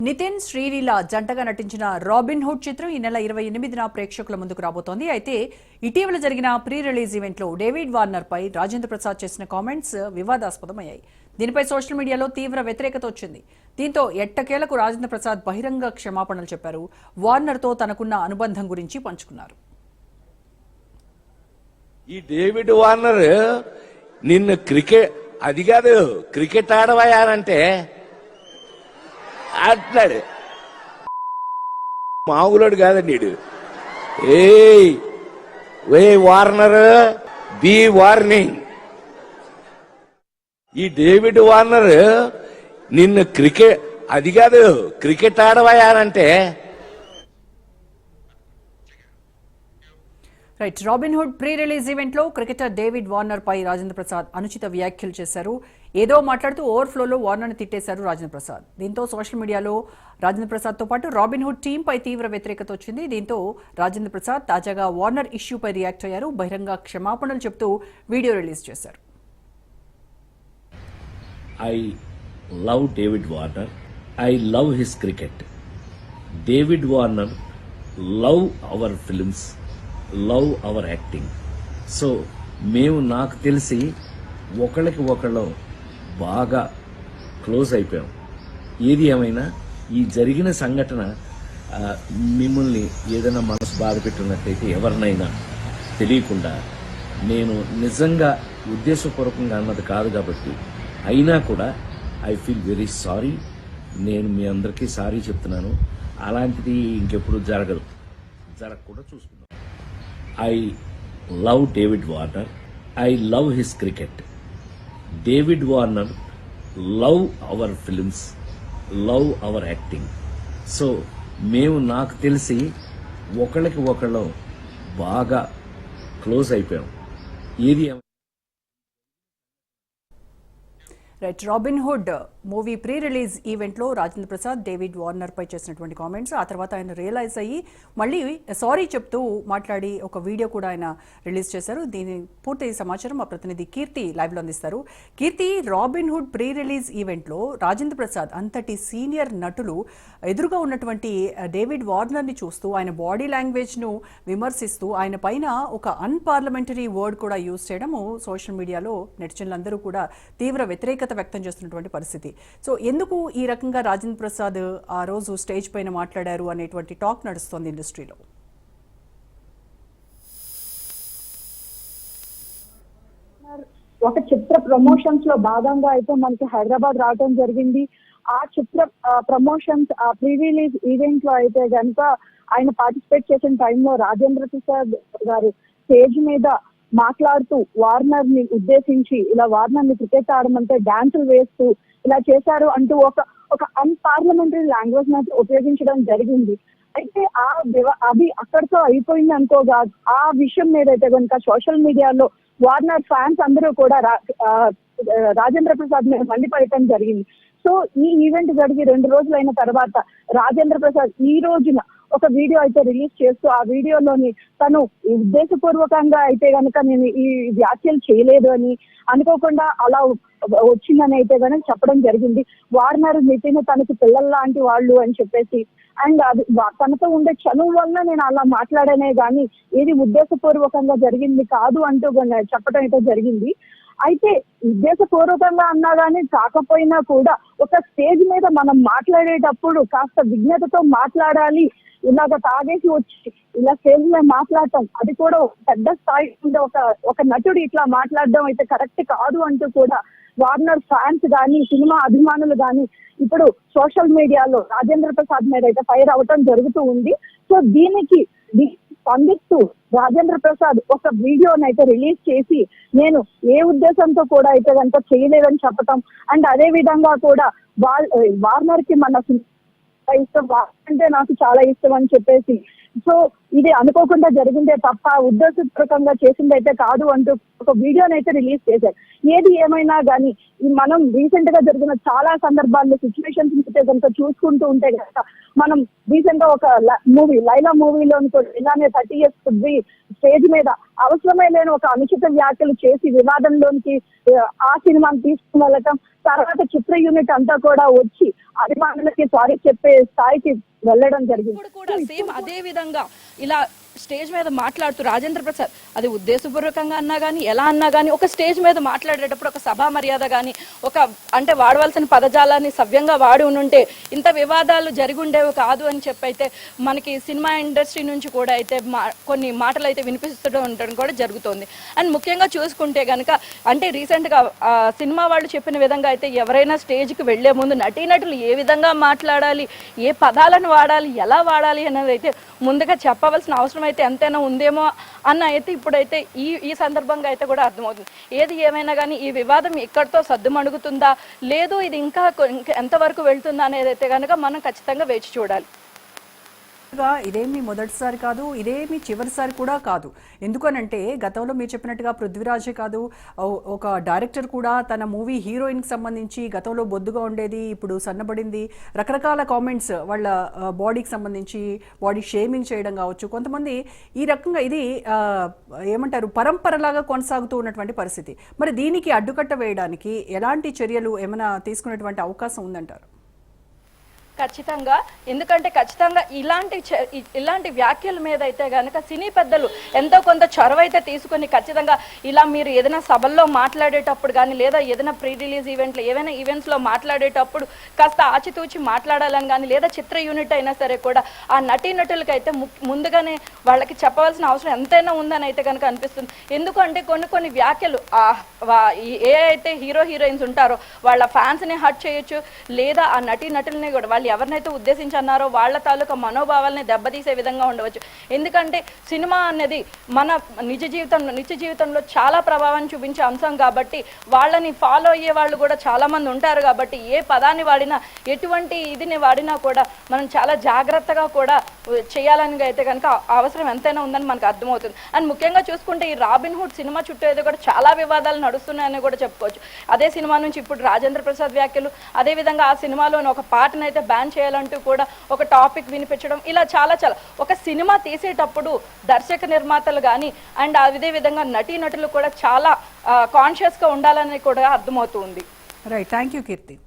నితిన్ శ్రీలీల జంటగా నటించిన robin hood చిత్రం ఈ నెల 28న ప్రేక్షకుల ముందుకు రాబోతోంది. అయితే ఇటీవల జరిగిన ప్రీ రిలీజ్ ఈవెంట్లో డేవిడ్ వార్నర్ పై రాజేంద్ర ప్రసాద్ చేసిన కామెంట్స్ వివాదాస్పదమయ్యాయి. దీనిపై సోషల్ మీడియాలో తీవ్ర వ్యతిరేకత వచ్చింది. దీంతో ఎట్టకేలకు రాజేంద్ర ప్రసాద్ బహిరంగ క్షమాపణలు చెప్పారు. వార్నర్తో తనకున్న అనుబంధం గురించి పంచుకున్నారు. ఈ డేవిడ్ వార్నర్ నిన్ను క్రికెట్ ఆడవయానంటే ఆట్లాడు మామూలుడు కాదండి. ఏ వార్నర్ బి వార్నింగ్. ఈ డేవిడ్ వార్నర్ నిన్ను క్రికెట్ ఆడవయానంటే right. Robin Hood pre release event లో క్రికెటర్ డేవిడ్ వార్నర్ పై రాజేంద్ర ప్రసాద్ అనుచిత వ్యాఖ్యలు చేశారు. ఏదో మాట్లాడుతూ ఓవర్ఫ్లోలో వార్నర్ ని తిట్టేశారు రాజేంద్ర ప్రసాద్. దీంతో సోషల్ మీడియాలో రాజేంద్ర ప్రసాద్ తో పాటు రాబిన్ హుడ్ టీం పై తీవ్ర వ్యతిరేకత వచ్చింది. దీంతో రాజేంద్ర ప్రసాద్ తాజాగా వార్నర్ ఇష్యూపై రియాక్ట్ అయ్యారు. బహిరంగ క్షమాపణలు చెప్తూ వీడియో రిలీజ్ చేశారు. I love David Warner. I love his cricket. David Warner love our films, love our acting. So మేము నాకు తెలిసి ఒకళ్ళకి ఒకళ్ళు బాగా క్లోజ్ అయిపోయాం. ఏది ఏమైనా ఈ జరిగిన సంఘటన మిమ్మల్ని ఏదైనా మనసు బాధ పెట్టున్నట్టయితే ఎవరినైనా తెలియకుండా నేను నిజంగా ఉద్దేశపూర్వకంగా అన్నది కాదు కాబట్టి అయినా కూడా ఐ ఫీల్ వెరీ సారీ. నేను మీ అందరికీ సారీ చెప్తున్నాను. అలాంటిది ఇంకెప్పుడు జరగకుండా చూసుకుందాం. I love David Warner. I love his cricket. David Warner love our films, love our acting. So మేము నాకు తెలిసి ఒకళ్ళకి ఒకళ్ళు బాగా క్లోజ్ అయిపోయాం. ఏది right. Robin hood movie pre release event లో రాజేంద్ర ప్రసాద్ డేవిడ్ వార్నర్ పై చేసినటువంటి కామెంట్స్, ఆ తర్వాత ఆయన రియలైజ్ అయ్యి మళ్ళీ సారీ చెప్తూ మాట్లాడి ఒక వీడియో కూడా ఆయన రిలీజ్ చేశారు. దీని పూర్తి సమాచారం మా ప్రతినిధి కీర్తి లైవ్ లో అందిస్తారు. Keerthi, Robin Hood pre release event లో రాజేంద్ర ప్రసాద్ అంతటి సీనియర్ నటులు ఎదురుగా ఉన్నటువంటి డేవిడ్ వార్నర్ ని చూస్తూ ఆయన బాడీ లాంగ్వేజ్ ను విమర్శిస్తూ ఆయన పైన ఒక అన్పార్లమెంటరీ వర్డ్ కూడా యూజ్ చేయడము సోషల్ మీడియాలో నెటిజన్లందరూ కూడా తీవ్ర వ్యతిరేకత వ్యక్తం చేస్తున్నటువంటి పరిస్థితి. సో ఎందుకు ఈ రకంగా రాజేంద్ర ప్రసాద్ ఆ రోజు స్టేజ్ పైన మాట్లాడారు అనేటువంటి టాక్ నడుస్తోంది ఇండస్ట్రీలో. ఒక చిత్ర ప్రమోషన్స్ లో భాగంగా అయితే మనకి హైదరాబాద్ రావడం జరిగింది. ఆ చిత్ర ప్రమోషన్స్ ఆ ప్రీ రిలీజ్ ఈవెంట్ లో అయితే కనుక ఆయన పార్టిసిపేట్ చేసిన టైంలో రాజేంద్ర ప్రసాద్ గారు స్టేజ్ మీద మాట్లాడుతూ వార్నర్ ని ఉద్దేశించి ఇలా వార్నర్ ని క్రికెట్ ఆడమంటే డాన్సులు వేస్తూ ఇలా చేశారు అంటూ ఒక అన్పార్లమెంటరీ లాంగ్వేజ్ ని ఉపయోగించడం జరిగింది. అయితే అది అక్కడితో అయిపోయింది అనుకోగా ఆ విషయం మీద అయితే కనుక సోషల్ మీడియాలో వార్నర్ ఫ్యాన్స్ అందరూ కూడా రాజేంద్ర ప్రసాద్ మీద మండిపడటం జరిగింది. సో ఈ ఈవెంట్ జరిగి 2 రోజులైన తర్వాత రాజేంద్ర ప్రసాద్ ఈ రోజున ఒక వీడియో అయితే రిలీజ్ చేస్తూ ఆ వీడియోలోని తను ఉద్దేశపూర్వకంగా అయితే కనుక నేను ఈ వ్యాఖ్యలు చేయలేదు అని, అనుకోకుండా అలా వచ్చిందని అయితే కనుక చెప్పడం జరిగింది. వార్నర్ నితిన్ తనకి పిల్లల లాంటి వాళ్ళు అని చెప్పేసి, అండ్ అది తనతో ఉండే చనువు వల్ల నేను అలా మాట్లాడానే గానీ ఏది ఉద్దేశపూర్వకంగా జరిగింది కాదు అంటూ చెప్పడం అయితే జరిగింది. అయితే ఉద్దేశపూర్వకంగా అన్నా కానీ కాకపోయినా కూడా ఒక స్టేజ్ మీద మనం మాట్లాడేటప్పుడు కాస్త విజ్ఞతతో మాట్లాడాలి. ఇలాగ తాగేసి వచ్చి ఇలా స్టేజ్ మీద మాట్లాడటం, అది కూడా పెద్ద స్థాయి ఉండే ఒక నటుడు ఇట్లా మాట్లాడడం అయితే కరెక్ట్ కాదు అంటూ కూడా వార్నర్ ఫ్యాన్స్ గానీ సినిమా అభిమానులు గానీ ఇప్పుడు సోషల్ మీడియాలో రాజేంద్ర ప్రసాద్ మీద అయితే ఫైర్ అవటం జరుగుతూ ఉంది. సో దీనికి స్పందిస్తూ రాజేంద్ర ప్రసాద్ ఒక వీడియోని అయితే రిలీజ్ చేసి నేను ఏ ఉద్దేశంతో కూడా అయితే కనుక చేయలేదని చెప్పటం, అండ్ అదే విధంగా కూడా వార్నర్ కి మన ఇష్టం, అంటే నాకు చాలా ఇష్టం అని చెప్పేసి, సో ఇది అనుకోకుండా జరిగిందే తప్ప ఉద్దేశపూర్వకంగా చేసిందైతే కాదు అంటూ ఒక వీడియోని అయితే రిలీజ్ చేశారు. ఏది ఏమైనా కానీ మనం రీసెంట్ గా జరిగిన చాలా సందర్భాల్లో సిచ్యువేషన్స్ అయితే కనుక చూసుకుంటూ ఉంటే కనుక మనం రీసెంట్ గా ఒక మూవీ లైలా మూవీలో ఇలానే 30 years స్టేజ్ మీద అవసరమే లేని ఒక అనుచిత వ్యాఖ్యలు చేసి వివాదంలోనికి ఆ సినిమాని తీసుకుని వెళ్ళటం, తర్వాత చిత్ర యూనిట్ అంతా కూడా వచ్చి అభిమానులకి సారీ చెప్పే స్థాయికి వెళ్ళడం జరిగింది. ఇప్పుడు కూడా సేమ్ అదే విధంగా ఇలా స్టేజ్ మీద మాట్లాడుతూ రాజేంద్ర ప్రసాద్ అది ఉద్దేశపూర్వకంగా అన్నా కానీ ఎలా అన్నా కానీ ఒక స్టేజ్ మీద మాట్లాడేటప్పుడు ఒక సభా మర్యాద కానీ ఒక అంటే వాడవలసిన పదజాలాన్ని సవ్యంగా వాడి ఉంటే ఇంత వివాదాలు జరిగి ఉండేవి కాదు అని చెప్పైతే మనకి సినిమా ఇండస్ట్రీ నుంచి కూడా అయితే కొన్ని మాటలు అయితే వినిపిస్తూ ఉండడం కూడా జరుగుతుంది. అండ్ ముఖ్యంగా చూసుకుంటే కనుక అంటే రీసెంట్గా సినిమా వాళ్ళు చెప్పిన విధంగా అయితే ఎవరైనా స్టేజ్కి వెళ్లే ముందు నటీనటులు ఏ విధంగా మాట్లాడాలి, ఏ పదాలను వాడాలి, ఎలా వాడాలి అనేది అయితే ముందుగా చెప్పవలసిన అవసరం అయితే ఎంతైనా ఉందేమో అన్న అయితే ఇప్పుడైతే ఈ సందర్భంగా అయితే కూడా అర్థమవుతుంది. ఏది ఏమైనా కానీ ఈ వివాదం ఇక్కడితో సద్దుమణుగుతుందా లేదు ఇది ఇంకా ఎంతవరకు వెళ్తుందా అనేది అయితే కనుక మనం ఖచ్చితంగా వేచి చూడాలి. ఇదేమి మొదటిసారి కాదు, ఇదేమి చివరిసారి కూడా కాదు. ఎందుకనంటే గతంలో మీరు చెప్పినట్టుగా పృథ్వీరాజే కాదు, ఒక డైరెక్టర్ కూడా తన మూవీ హీరోయిన్కి సంబంధించి గతంలో బొద్దుగా ఉండేది, ఇప్పుడు సన్నబడింది, రకరకాల కామెంట్స్ వాళ్ళ బాడీకి సంబంధించి బాడీ షేమింగ్ చేయడం కావచ్చు. కొంతమంది ఈ రకంగా ఇది ఏమంటారు పరంపరలాగా కొనసాగుతూ ఉన్నటువంటి పరిస్థితి. మరి దీనికి అడ్డుకట్ట వేయడానికి ఎలాంటి చర్యలు ఏమైనా తీసుకునేటువంటి అవకాశం ఉందంటారు? ఖచ్చితంగా, ఎందుకంటే ఖచ్చితంగా ఇలాంటి వ్యాఖ్యల మీద అయితే కనుక సినీ పెద్దలు ఎంతో కొంత చొరవ అయితే తీసుకుని ఖచ్చితంగా ఇలా మీరు ఏదైనా సభల్లో మాట్లాడేటప్పుడు కానీ లేదా ఏదైనా ప్రీ రిలీజ్ ఈవెంట్లు ఏవైనా ఈవెంట్స్లో మాట్లాడేటప్పుడు కాస్త ఆచితూచి మాట్లాడాలని కానీ లేదా చిత్ర యూనిట్ అయినా సరే కూడా ఆ నటీనటులకి అయితే ముందుగానే వాళ్ళకి చెప్పవలసిన అవసరం ఎంతైనా ఉందని అయితే కనుక అనిపిస్తుంది. ఎందుకంటే కొన్ని వ్యాఖ్యలు ఏ అయితే హీరోయిన్స్ ఉంటారో వాళ్ళ ఫ్యాన్స్ని హర్ట్ చేయొచ్చు, లేదా ఆ నటీనటుల్ని కూడా వాళ్ళు ఎవరినైతే ఉద్దేశించి అన్నారో వాళ్ళ తాలూకా మనోభావాలని దెబ్బతీసే విధంగా ఉండవచ్చు. ఎందుకంటే సినిమా అనేది మన నిజ జీవితంలో చాలా ప్రభావం చూపించే అంశం కాబట్టి వాళ్ళని ఫాలో అయ్యే వాళ్ళు కూడా చాలా మంది ఉంటారు. కాబట్టి ఏ పదాన్ని వాడినా ఎటువంటి ఇదిని వాడినా కూడా మనం చాలా జాగ్రత్తగా కూడా చేయాలని అయితే కనుక అవసరం ఎంతైనా ఉందని మనకు అర్థమవుతుంది. అండ్ ముఖ్యంగా చూసుకుంటే ఈ రాబిన్ హుడ్ సినిమా చుట్టూ అయితే కూడా చాలా వివాదాలు నడుస్తున్నాయని కూడా చెప్పుకోవచ్చు. అదే సినిమా నుంచి ఇప్పుడు రాజేంద్ర ప్రసాద్ వ్యాఖ్యలు, అదేవిధంగా ఆ సినిమాలోని ఒక పాటను అయితే బ్యాన్ చేయాలంటూ కూడా ఒక టాపిక్ వినిపించడం, ఇలా చాలా ఒక సినిమా తీసేటప్పుడు దర్శక నిర్మాతలు కానీ అండ్ అదే విధంగా నటీనటులు కూడా చాలా కాన్షియస్గా ఉండాలని కూడా అర్థమవుతుంది. Right, thank you Keerthi.